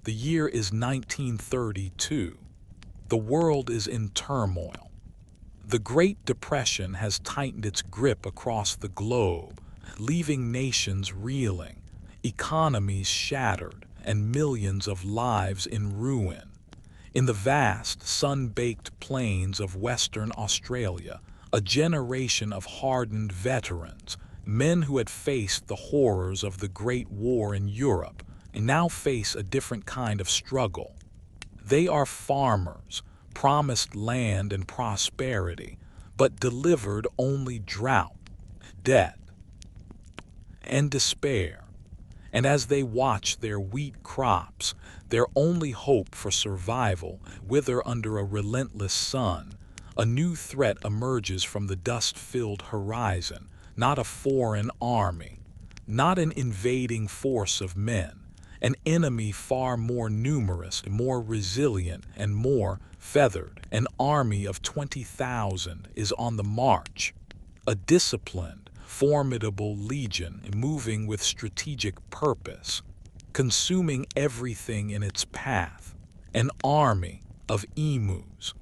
The year is 1932. The world is in turmoil. The Great Depression has tightened its grip across the globe, leaving nations reeling, economies shattered, and millions of lives in ruin. In the vast, sun-baked plains of Western Australia, a generation of hardened veterans, men who had faced the horrors of the Great War in Europe, now face a different kind of struggle. They are farmers, promised land and prosperity, but delivered only drought, debt, and despair. And as they watch their wheat crops, their only hope for survival, wither under a relentless sun, a new threat emerges from the dust-filled horizon, not a foreign army, not an invading force of men, an enemy far more numerous, more resilient, and more feathered. An army of 20,000 is on the march, a disciplined, formidable legion moving with strategic purpose, consuming everything in its path, an army of emus.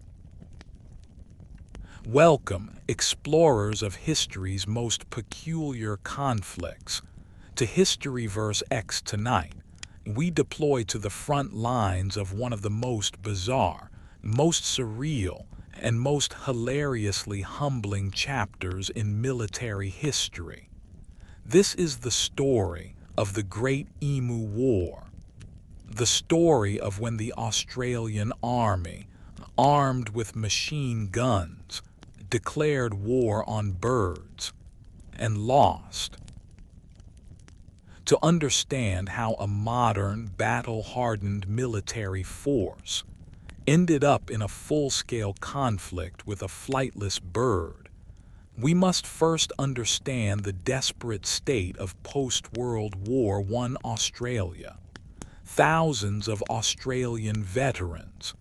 Welcome, explorers of history's most peculiar conflicts. To HistoryVerse X tonight, we deploy to the front lines of one of the most bizarre, most surreal, and most hilariously humbling chapters in military history. This is the story of the Great Emu War, the story of when the Australian Army, armed with machine guns, declared war on birds and lost. To understand how a modern, battle-hardened military force ended up in a full-scale conflict with a flightless bird, we must first understand the desperate state of post-World War I Australia. Thousands of Australian veterans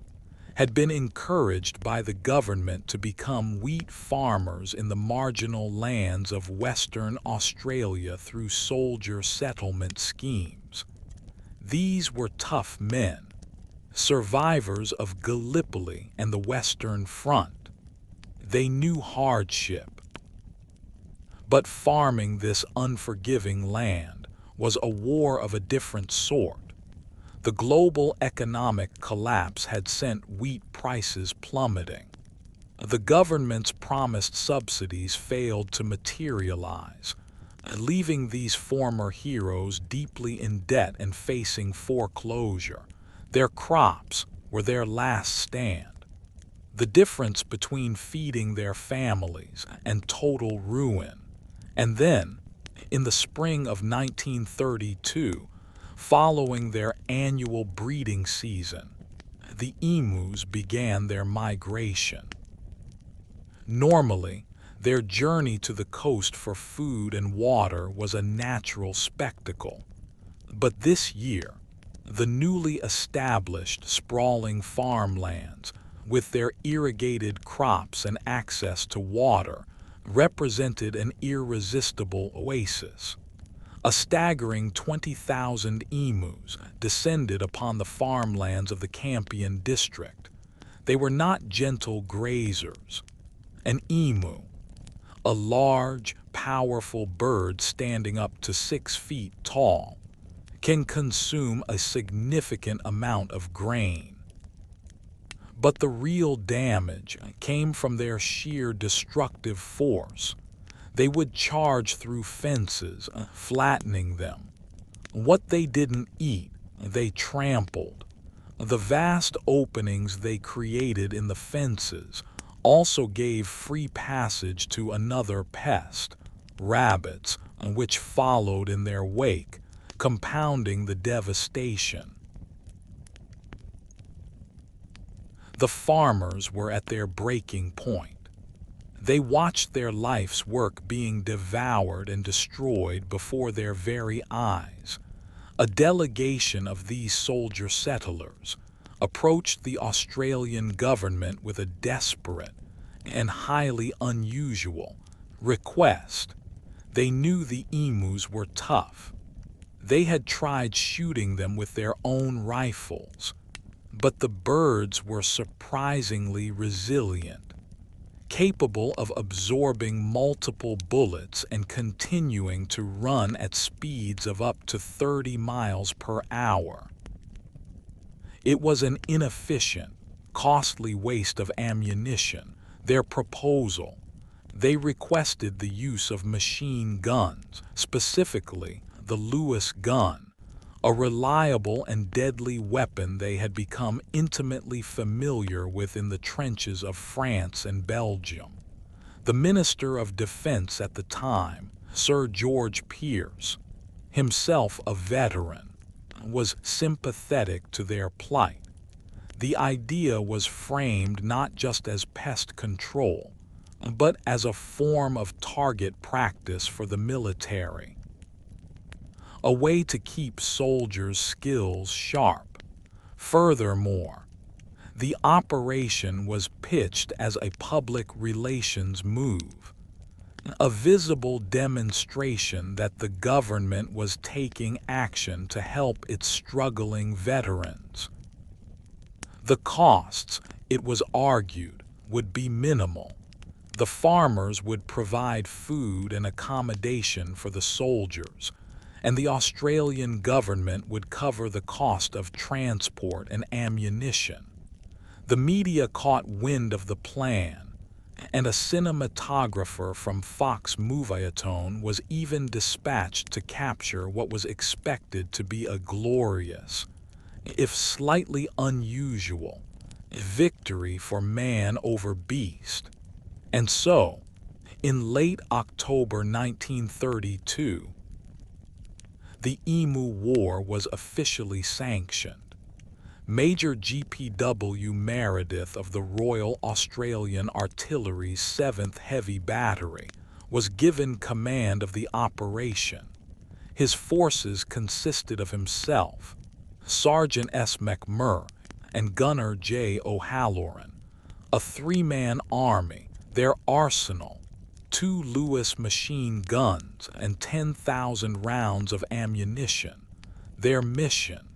had been encouraged by the government to become wheat farmers in the marginal lands of Western Australia through soldier settlement schemes. These were tough men, survivors of Gallipoli and the Western Front. They knew hardship. But farming this unforgiving land was a war of a different sort. The global economic collapse had sent wheat prices plummeting. The government's promised subsidies failed to materialize, leaving these former heroes deeply in debt and facing foreclosure. Their crops were their last stand. The difference between feeding their families and total ruin. And then, in the spring of 1932, following their annual breeding season, the emus began their migration. Normally, their journey to the coast for food and water was a natural spectacle. But this year, the newly established sprawling farmlands, with their irrigated crops and access to water, represented an irresistible oasis. A staggering 20,000 emus descended upon the farmlands of the Campion district. They were not gentle grazers. An emu, a large, powerful bird standing up to 6 feet tall, can consume a significant amount of grain. But the real damage came from their sheer destructive force. They would charge through fences, flattening them. What they didn't eat, they trampled. The vast openings they created in the fences also gave free passage to another pest, rabbits, which followed in their wake, compounding the devastation. The farmers were at their breaking point. They watched their life's work being devoured and destroyed before their very eyes. A delegation of these soldier settlers approached the Australian government with a desperate and highly unusual request. They knew the emus were tough. They had tried shooting them with their own rifles, but the birds were surprisingly resilient, capable of absorbing multiple bullets and continuing to run at speeds of up to 30 miles per hour. It was an inefficient, costly waste of ammunition. Their proposal: they requested the use of machine guns, specifically the Lewis gun, a reliable and deadly weapon they had become intimately familiar with in the trenches of France and Belgium. The Minister of Defense at the time, Sir George Pierce, himself a veteran, was sympathetic to their plight. The idea was framed not just as pest control, but as a form of target practice for the military, a way to keep soldiers' skills sharp. Furthermore, the operation was pitched as a public relations move, a visible demonstration that the government was taking action to help its struggling veterans. The costs, it was argued, would be minimal. The farmers would provide food and accommodation for the soldiers, and the Australian government would cover the cost of transport and ammunition. The media caught wind of the plan, and a cinematographer from Fox Movietone was even dispatched to capture what was expected to be a glorious, if slightly unusual, victory for man over beast. And so, in late October 1932, the Emu War was officially sanctioned. Major G.P.W. Meredith of the Royal Australian Artillery's 7th Heavy Battery was given command of the operation. His forces consisted of himself, Sergeant S. McMurray, and Gunner J. O'Halloran, a three-man army. Their arsenal: 2 Lewis machine guns and 10,000 rounds of ammunition. Their mission: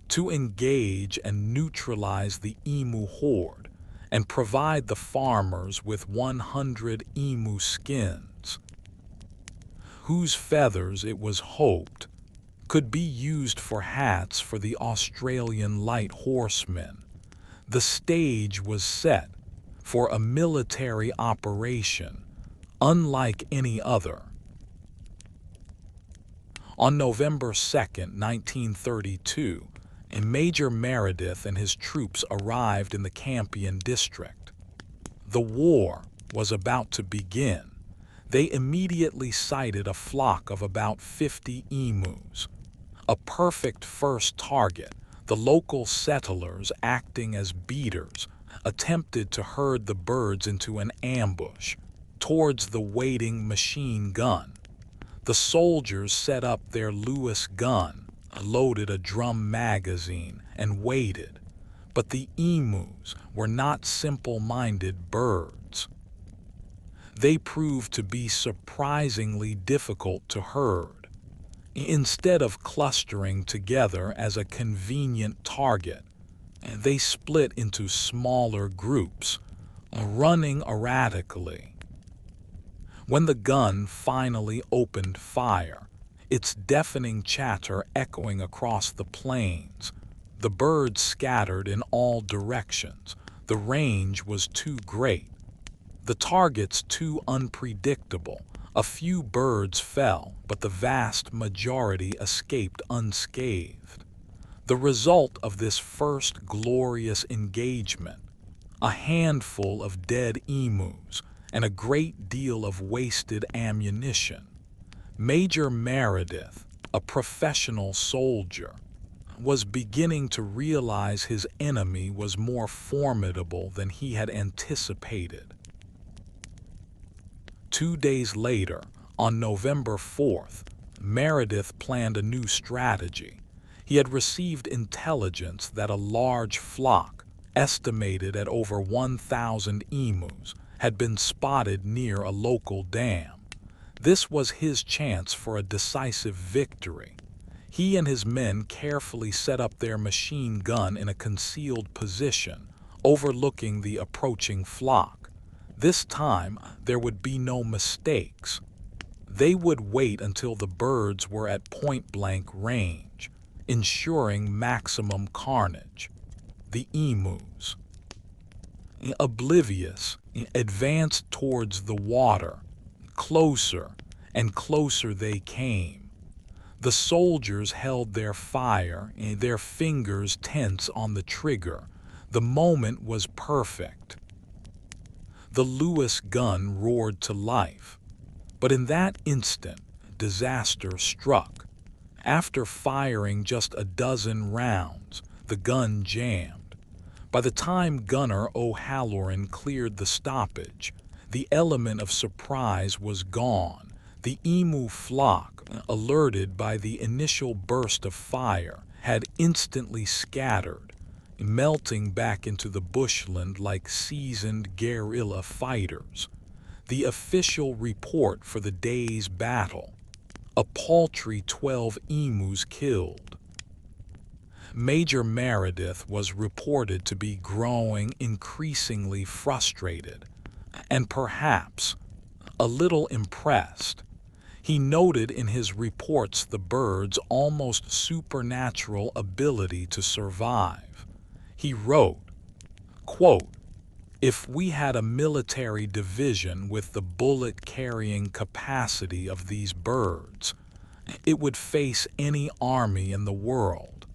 to engage and neutralize the emu horde and provide the farmers with 100 emu skins, whose feathers, it was hoped, could be used for hats for the Australian light horsemen. The stage was set for a military operation unlike any other. On November 2, 1932, Major Meredith and his troops arrived in the Campion district. The war was about to begin. They immediately sighted a flock of about 50 emus, a perfect first target. The local settlers, acting as beaters, attempted to herd the birds into an ambush towards the waiting machine gun. The soldiers set up their Lewis gun, loaded a drum magazine, and waited. But the emus were not simple-minded birds. They proved to be surprisingly difficult to herd. Instead of clustering together as a convenient target, they split into smaller groups, running erratically. When the gun finally opened fire, its deafening chatter echoing across the plains, the birds scattered in all directions. The range was too great, the targets too unpredictable. A few birds fell, but the vast majority escaped unscathed. The result of this first glorious engagement: a handful of dead emus and a great deal of wasted ammunition. Major Meredith, a professional soldier, was beginning to realize his enemy was more formidable than he had anticipated. 2 days later, on November 4th, Meredith planned a new strategy. He had received intelligence that a large flock, estimated at over 1,000 emus, had been spotted near a local dam. This was his chance for a decisive victory. He and his men carefully set up their machine gun in a concealed position, overlooking the approaching flock. This time, there would be no mistakes. They would wait until the birds were at point-blank range, ensuring maximum carnage. The emus, oblivious, advanced towards the water. Closer and closer they came. The soldiers held their fire, their fingers tense on the trigger. The moment was perfect. The Lewis gun roared to life. But in that instant, disaster struck. After firing just a dozen rounds, the gun jammed. By the time Gunner O'Halloran cleared the stoppage, the element of surprise was gone. The emu flock, alerted by the initial burst of fire, had instantly scattered, melting back into the bushland like seasoned guerrilla fighters. The official report for the day's battle: a paltry 12 emus killed. Major Meredith was reported to be growing increasingly frustrated, and perhaps a little impressed. He noted in his reports the birds' almost supernatural ability to survive. He wrote, quote, "If we had a military division with the bullet-carrying capacity of these birds, it would face any army in the world.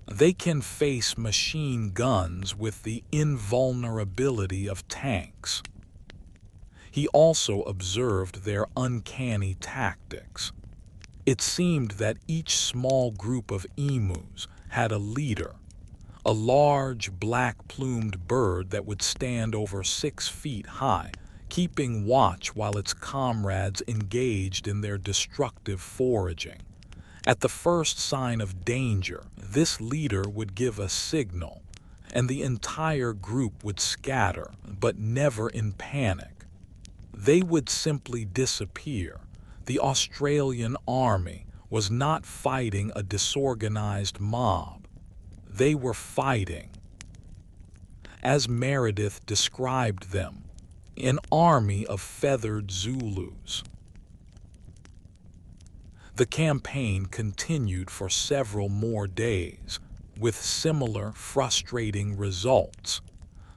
They can face machine guns with the invulnerability of tanks." He also observed their uncanny tactics. It seemed that each small group of emus had a leader, a large black-plumed bird that would stand over 6 feet high, keeping watch while its comrades engaged in their destructive foraging. At the first sign of danger, this leader would give a signal, and the entire group would scatter, but never in panic. They would simply disappear. The Australian army was not fighting a disorganized mob. They were fighting, as Meredith described them, an army of feathered Zulus. The campaign continued for several more days, with similar frustrating results.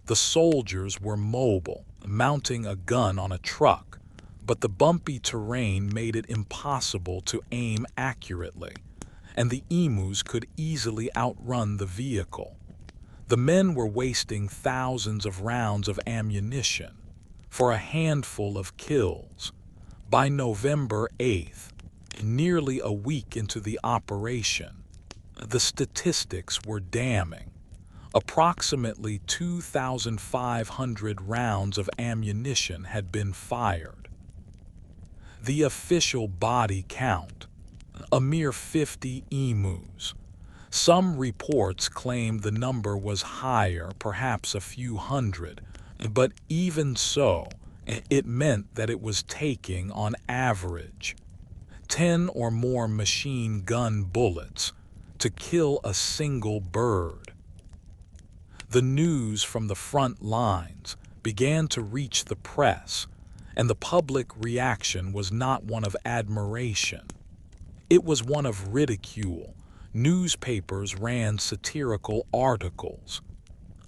The soldiers were mobile, mounting a gun on a truck, but the bumpy terrain made it impossible to aim accurately, and the emus could easily outrun the vehicle. The men were wasting thousands of rounds of ammunition for a handful of kills. By November 8th, nearly a week into the operation, the statistics were damning. Approximately 2,500 rounds of ammunition had been fired. The official body count: a mere 50 emus. Some reports claimed the number was higher, perhaps a few hundred, but even so, it meant that it was taking, on average, 10 or more machine gun bullets to kill a single bird. The news from the front lines began to reach the press, and the public reaction was not one of admiration. It was one of ridicule. Newspapers ran satirical articles.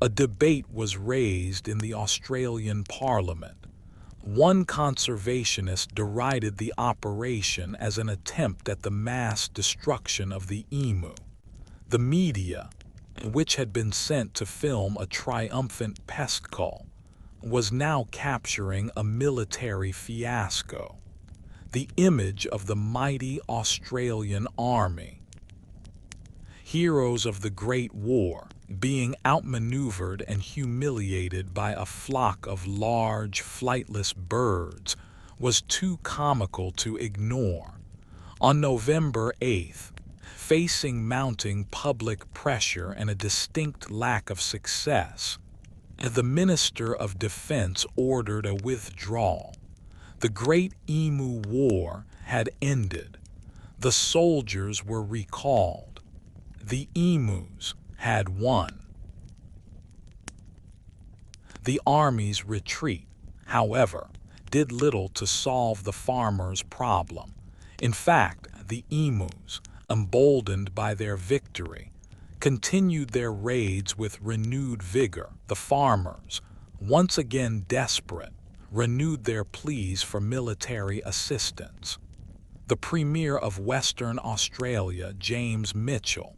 A debate was raised in the Australian Parliament. One conservationist derided the operation as an attempt at the mass destruction of the emu. The media, which had been sent to film a triumphant pest call, was now capturing a military fiasco. The image of the mighty Australian army, heroes of the Great War, being outmaneuvered and humiliated by a flock of large, flightless birds, was too comical to ignore. On November 8th, facing mounting public pressure and a distinct lack of success, the Minister of Defense ordered a withdrawal. The Great Emu War had ended. The soldiers were recalled. The Emus had won. The army's retreat, however, did little to solve the farmers' problem. In fact, the Emus, emboldened by their victory, continued their raids with renewed vigor. The farmers, once again desperate, renewed their pleas for military assistance. The Premier of Western Australia, James Mitchell,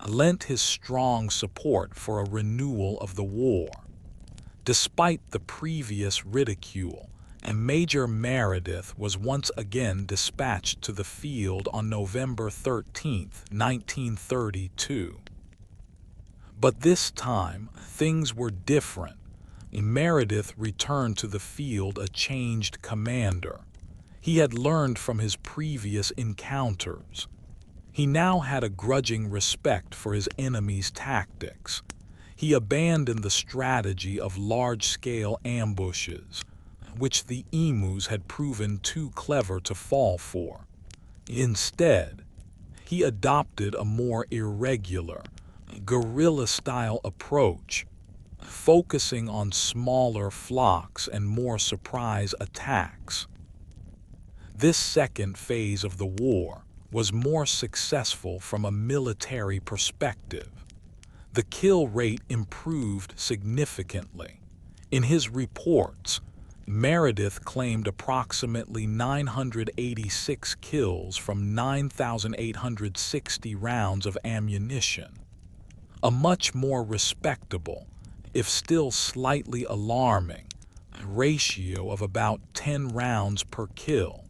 lent his strong support for a renewal of the war. Despite the previous ridicule, Major Meredith was once again dispatched to the field on November 13, 1932. But this time, things were different. Meredith returned to the field a changed commander. He had learned from his previous encounters. He now had a grudging respect for his enemy's tactics. He abandoned the strategy of large-scale ambushes, which the Emus had proven too clever to fall for. Instead, he adopted a more irregular, guerrilla-style approach, focusing on smaller flocks and more surprise attacks. This second phase of the war was more successful from a military perspective. The kill rate improved significantly. In his reports, Meredith claimed approximately 986 kills from 9,860 rounds of ammunition, a much more respectable, if still slightly alarming, ratio of about 10 rounds per kill.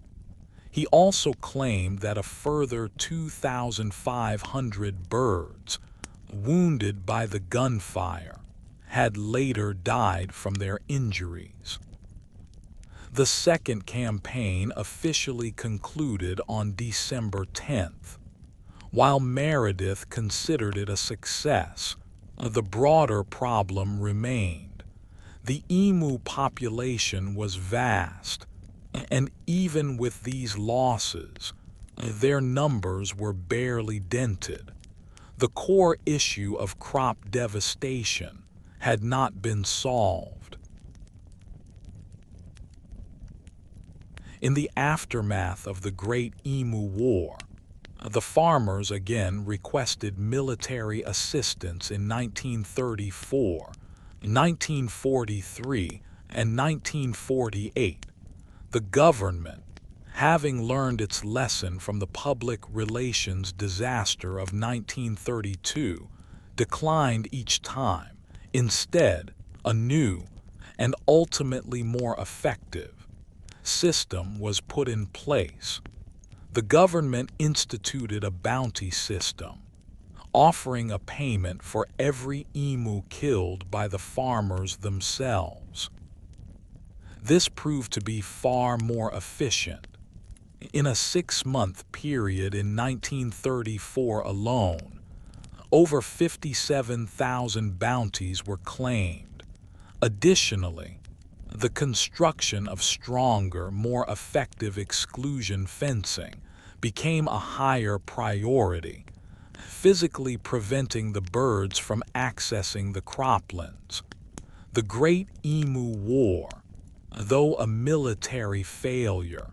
He also claimed that a further 2,500 birds, wounded by the gunfire, had later died from their injuries. The second campaign officially concluded on December 10th. While Meredith considered it a success, the broader problem remained. The emu population was vast, and even with these losses, their numbers were barely dented. The core issue of crop devastation had not been solved. In the aftermath of the Great Emu War, the farmers again requested military assistance in 1934, 1943, and 1948. The government, having learned its lesson from the public relations disaster of 1932, declined each time. Instead, a new, and ultimately more effective, system was put in place. The government instituted a bounty system, offering a payment for every emu killed by the farmers themselves. This proved to be far more efficient. In a 6-month period in 1934 alone, over 57,000 bounties were claimed. Additionally, the construction of stronger, more effective exclusion fencing became a higher priority, physically preventing the birds from accessing the croplands. The Great Emu War, though a military failure,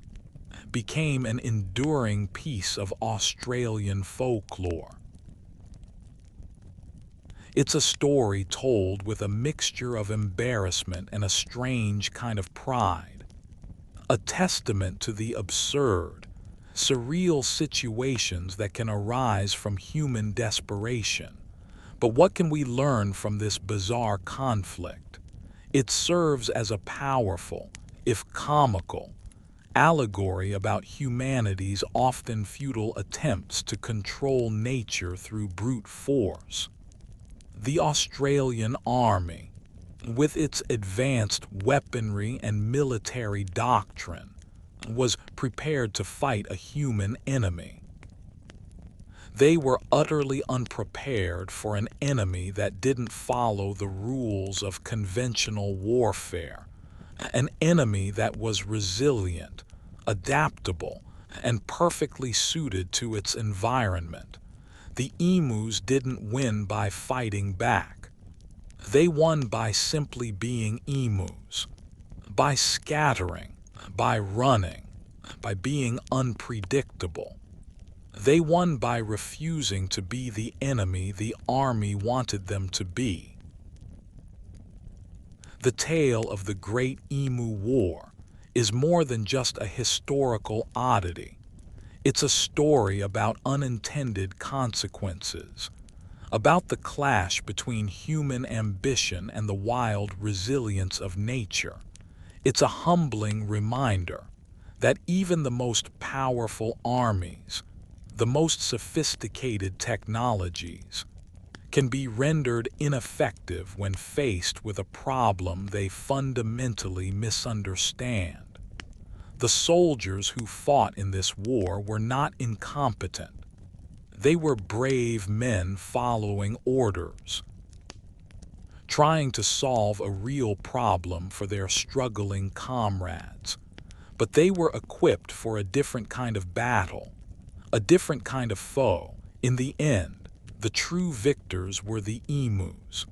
became an enduring piece of Australian folklore. It's a story told with a mixture of embarrassment and a strange kind of pride, a testament to the absurd, surreal situations that can arise from human desperation. But what can we learn from this bizarre conflict? It serves as a powerful, if comical, allegory about humanity's often futile attempts to control nature through brute force. The Australian Army, with its advanced weaponry and military doctrine, was prepared to fight a human enemy. They were utterly unprepared for an enemy that didn't follow the rules of conventional warfare, an enemy that was resilient, adaptable, and perfectly suited to its environment. The emus didn't win by fighting back. They won by simply being emus, by scattering, by running, by being unpredictable. They won by refusing to be the enemy the army wanted them to be. The tale of the Great Emu War is more than just a historical oddity. It's a story about unintended consequences, about the clash between human ambition and the wild resilience of nature. It's a humbling reminder that even the most powerful armies, the most sophisticated technologies, can be rendered ineffective when faced with a problem they fundamentally misunderstand. The soldiers who fought in this war were not incompetent. They were brave men following orders, trying to solve a real problem for their struggling comrades. But they were equipped for a different kind of battle, a different kind of foe. In the end, the true victors were the emus.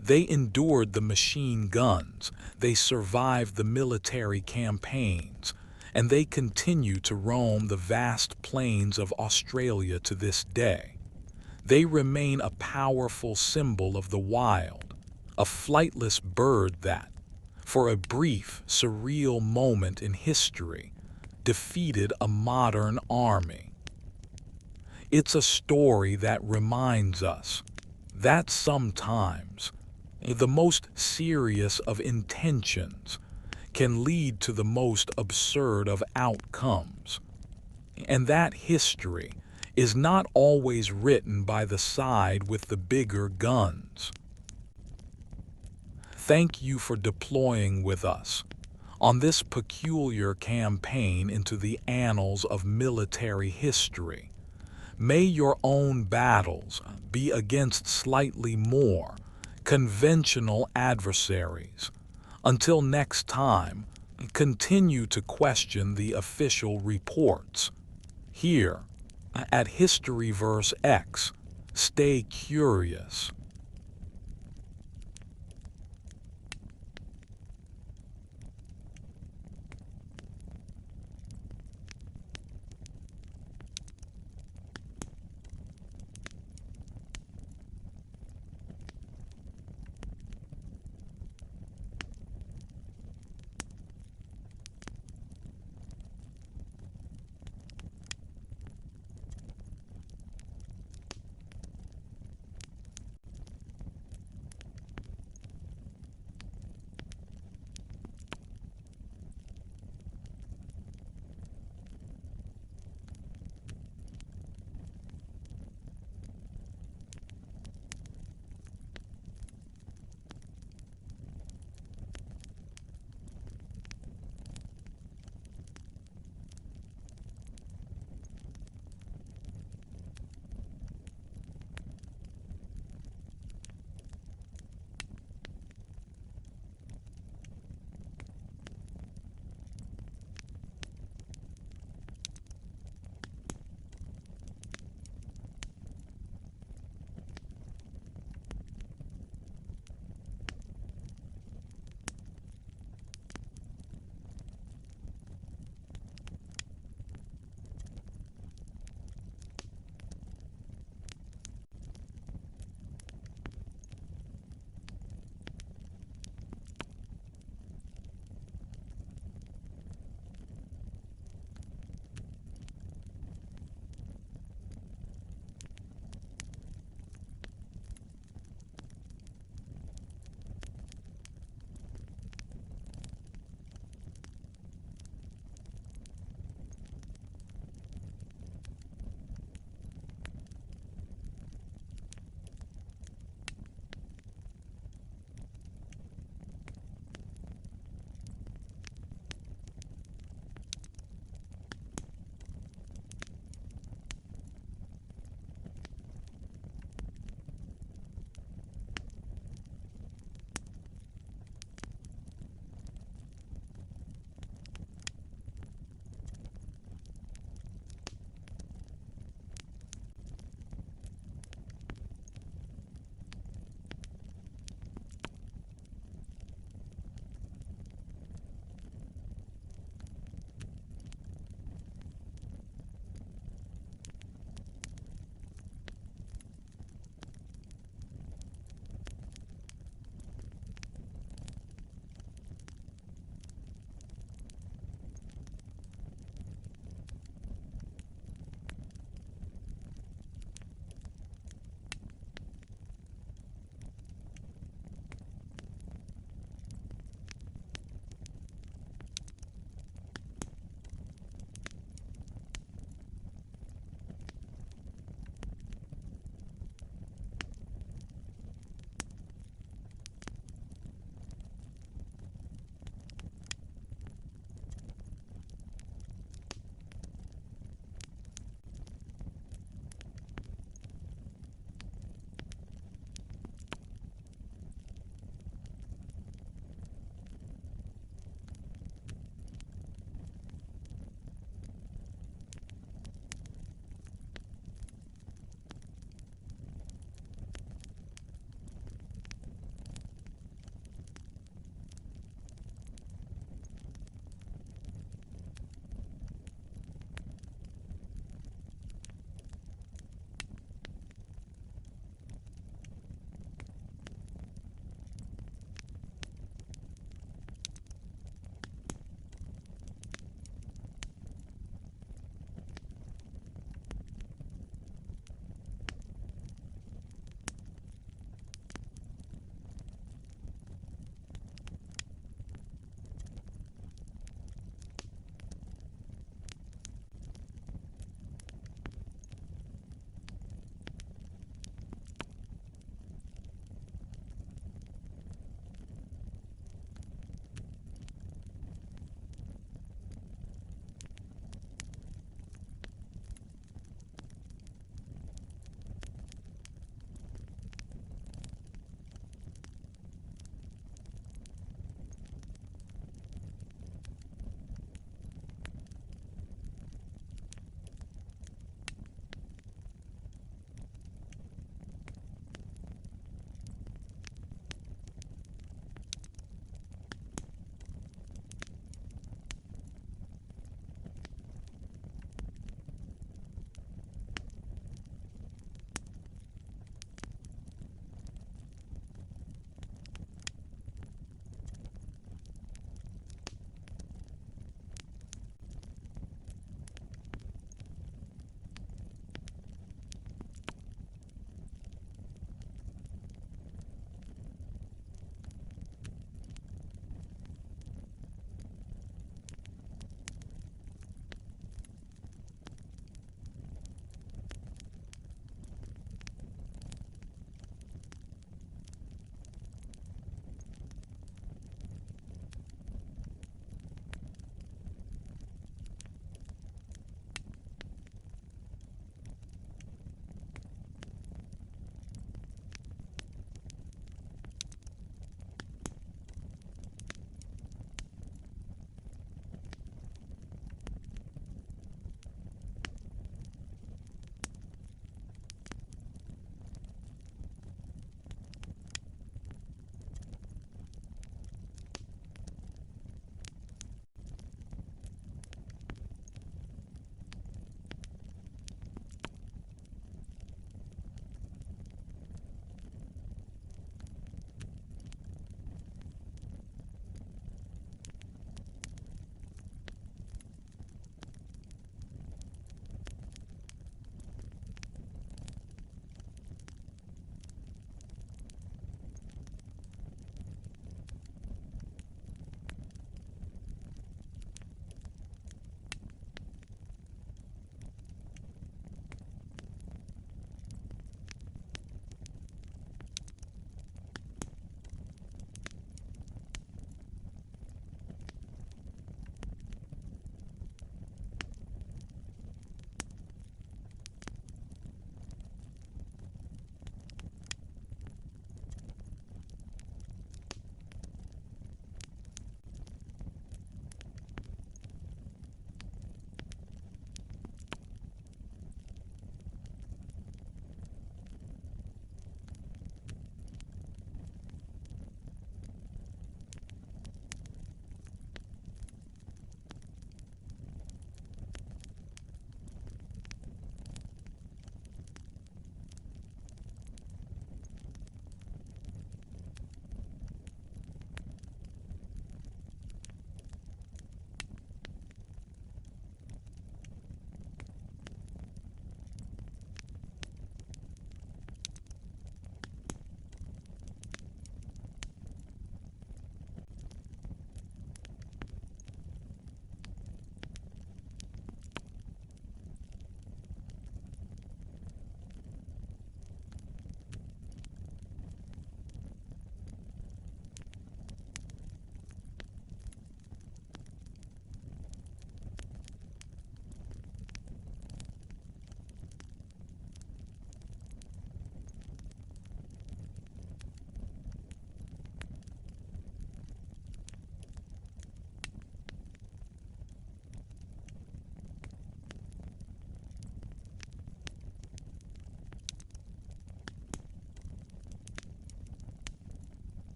They endured the machine guns, they survived the military campaigns, and they continue to roam the vast plains of Australia to this day. They remain a powerful symbol of the wild, a flightless bird that, for a brief, surreal moment in history, defeated a modern army. It's a story that reminds us that sometimes the most serious of intentions can lead to the most absurd of outcomes, and that history is not always written by the side with the bigger guns. Thank you for deploying with us on this peculiar campaign into the annals of military history. May your own battles be against slightly more conventional adversaries. Until next time, continue to question the official reports. Here, at HistoryVerse X, stay curious.